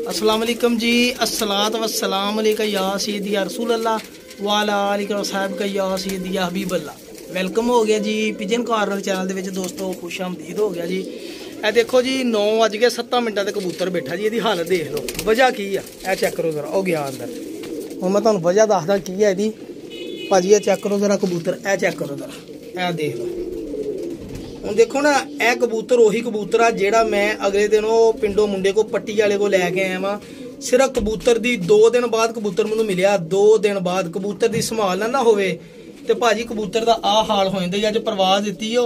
अस्सलाम वालेकुम जी। अस्सलात वस्सलाम अलैका या सय्यदी या रसूल अल्लाह वाला आलिका वसाहब का या सय्यदी या हबीब अल्लाह। वेलकम हो गया जी पिजन कॉर्नर चैनल दे विच दोस्तों, खुश आमदीद हो गया जी। ए देखो जी 9:07 ते कबूतर बैठा जी, इहदी हालत देख लो। वजह की है ए चेक करो जरा, हो गया अंदर। हुण मैं तुहानूं वजह दसदा की है इहदी भाजी। ए चेक करो जरा कबूतर, ए चेक करो जरा, ए देख लो। ਹੁਣ देखो ना यह कबूतर ਉਹੀ कबूतर आ ਜਿਹੜਾ मैं अगले दिन वो पिंडों मुंडे को पट्टी वाले को लैके आया वा। सिर्फ कबूतर दी 2 दिन बाद कबूतर मैनूं मिलिया। 2 दिन बाद कबूतर दी संभाल ना होवे ते भाजी कबूतर दा आ हाल हो जांदा। अज परवाज दित्ती ओ,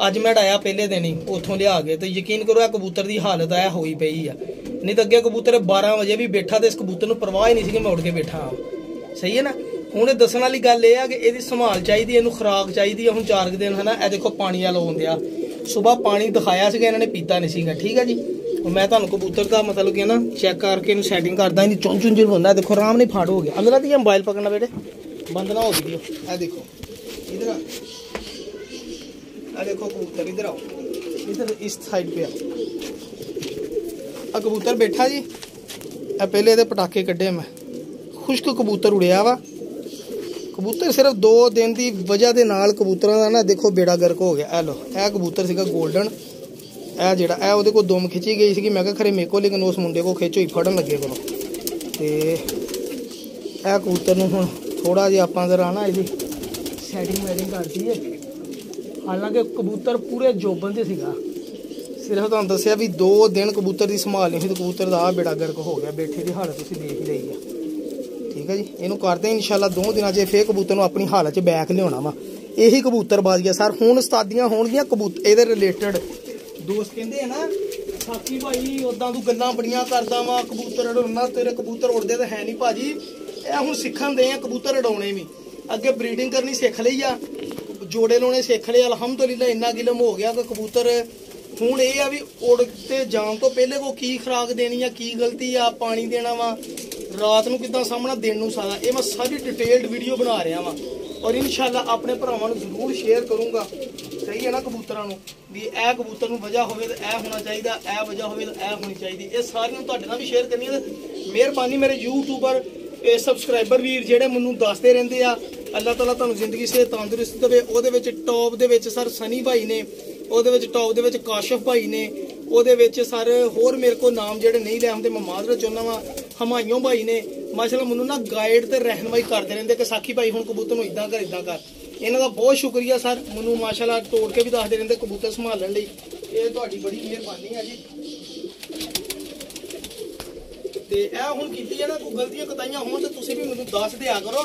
अज मैं डाया पहले दिन ही उथों लिया के, तो यकीन करो यह कबूतर की हालत है होई पई आ। नहीं तो अगे कबूतर 12 बजे भी बैठा तो इस कबूतर नूं परवाह ही नहीं सी कि मैं उड़ के बैठा हाँ। सही है ना। ਹੁਣ ਦੱਸਣ ਵਾਲੀ ਗੱਲ ਇਹ ਆ ਕਿ ਇਹਦੀ ਸੰਭਾਲ ਚਾਹੀਦੀ, ਇਹਨੂੰ ਖੁਰਾਕ ਚਾਹੀਦੀ ਆ। ਹੁਣ 4 ਦਿਨ ਹੈ ਨਾ, ਇਹ ਦੇਖੋ ਪਾਣੀ ਵਾਲਾ ਆਉਂਦਿਆ। ਸਵੇਰ ਪਾਣੀ ਦਿਖਾਇਆ ਸੀਗਾ, ਇਹਨਾਂ ਨੇ ਪੀਤਾ ਨਹੀਂ ਸੀਗਾ। ਠੀਕ ਹੈ ਜੀ। ਮੈਂ ਤੁਹਾਨੂੰ ਕਬੂਤਰ ਦਾ मतलब कि ना चेक करके ਇਹਨੂੰ ਸੈਟਿੰਗ ਕਰਦਾ। ਇਹਦੀ ਚੁੰਝ ਹੁੰਦਾ देखो आराम नहीं फाड़ हो गया। अगला तो मोबाइल पकड़ना बेटे बंद ना हो वीडियो। ये देखो इधर आ, देखो कबूतर इधर आओ, इधर इस साइड पे आ कबूतर बैठा जी। पहले ये पटाखे कड्ढे मैं, खुश्क कबूतर उड़िया वा। कबूतर सिर्फ 2 दिन की वजह के नाल कबूतर का ना देखो बेड़ा गर्क हो गया। ए लो यह कबूतर सीगा गोल्डन, यह जोड़ा ए वो को दुम खिंची गई सी। मैं खरे मेरे को, लेकिन उस मुंडे को खिच हुई फड़न लगे को। तो यह कबूतर हूँ थोड़ा जिहा आपां जरा ना इसकी सैटिंग वैटिंग करती है। हालांकि कबूतर पूरे जोबन से सीगा। सिर्फ तुहानूं दस्सिया भी 2 दिन कबूतर की संभाल नहीं हुई तो कबूतर का बेड़ा गर्क हो गया। बैठे की हालत तुसीं देख ही रही है। ठीक है जी। इनू करते हैं इंशाल्लाह 2 दिनों च फिर कबूतर नूं अपनी हालत च बैक लियाना वा। यही कबूतरबाजी सर। हुण उस्तादियां होणगियां कबूतर इहदे रिलेटेड। दोस्त कहंदे ना साथी भाई उदां तूं गल्लां बड़ियां करदा वा, कबूतर उड़ाउणा, तेरे कबूतर उड़दे तां है नहीं भाजी। ਇਹ ਹੁਣ ਸਿੱਖਣ ਦੇ ਆ कबूतर उड़ाउणे भी। ਅੱਗੇ ब्रीडिंग करनी सीख ਲਈ ਆ, जोड़े लाने सीख लए। अलहमदुलिल्लाह इन्ना गिलम हो गया कि कबूतर ਹੁਣ ਇਹ ਆ ਵੀ उड़ते जान तो पहले को की खुराक देनी है, की गलती आ, पानी देना वा, रात ਨੂੰ किदां सामना दिन ਨੂੰ सारा। ये मैं सारी डिटेल्ड वीडियो बना रहा वा और इंशाल्लाह अपने भरावां नूं जरूर शेयर करूँगा। सही है ना। कबूतरां नूं भी ए कबूतर नूं वजह होवे तो ए होना चाहिए, ए वजह होवे तो ए होनी चाहिए। ये सारियां तुहाडे नाल भी शेयर करनी है। मेहरबानी मेरे यूट्यूबर सबसक्राइबर वीर जिहड़े मैनूं दसदे रहिंदे आ, अल्लाह ताला तुहानूं जिंदगी से तंदुरुस्ती देवे। ਉਹਦੇ ਵਿੱਚ टॉप ਦੇ ਵਿੱਚ सर सनी भाई ने, ਉਹਦੇ ਵਿੱਚ टॉप ਦੇ ਵਿੱਚ काशिफ भाई ने, ਉਹਦੇ ਵਿੱਚ सर होर मेरे को नाम ਜਿਹੜੇ नहीं ਲੈ ਹੁੰਦੇ मैं माजरत चाहुंदा वा। हमायूं भाई ने माशाअल्लाह मैनूं ना गाइड ते रहनुमाई करदे रहंदे कि साखी भाई हुण कबूतर नूं इदां कर इदां कर। इन्हां दा बहुत शुक्रिया सर। मैनूं माशाअल्लाह तोड़ के भी दसदे रहंदे कबूतर संभालण लई। ਇਹ ਤੁਹਾਡੀ बड़ी मेहरबानी है जी। ਤੇ ਇਹ ਹੁਣ ਕੀਤੀ ਹੈ ਨਾ ਕੋਈ ਗਲਤੀਆਂ ਕਤਾਈਆਂ ਹੋਣ ਤਾਂ ਤੁਸੀਂ ਵੀ ਮੈਨੂੰ ਦੱਸ ਦਿਆ ਕਰੋ,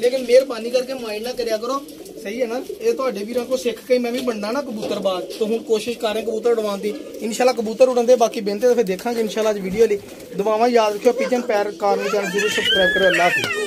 लेकिन मेहरबानी करके माइंड ना करिया करो। सही है ना। ये ਤੁਹਾਡੇ ਵੀਰਾਂ को सीख के मैं भी बनना ना कबूतरबाज। तो ਹੁਣ कोशिश कर रहे कबूतर उड़वाउण दी। इंशाल्लाह कबूतर उड़न दे बाकी बेनते तो फिर देखांगे इंशाल्लाह आज वीडियो ਲਈ। दुआवां याद रखियो। पिजन पैर कॉर्नर चैनल जरूर सब्सक्राइब करो। अल्लाह हाफिज़।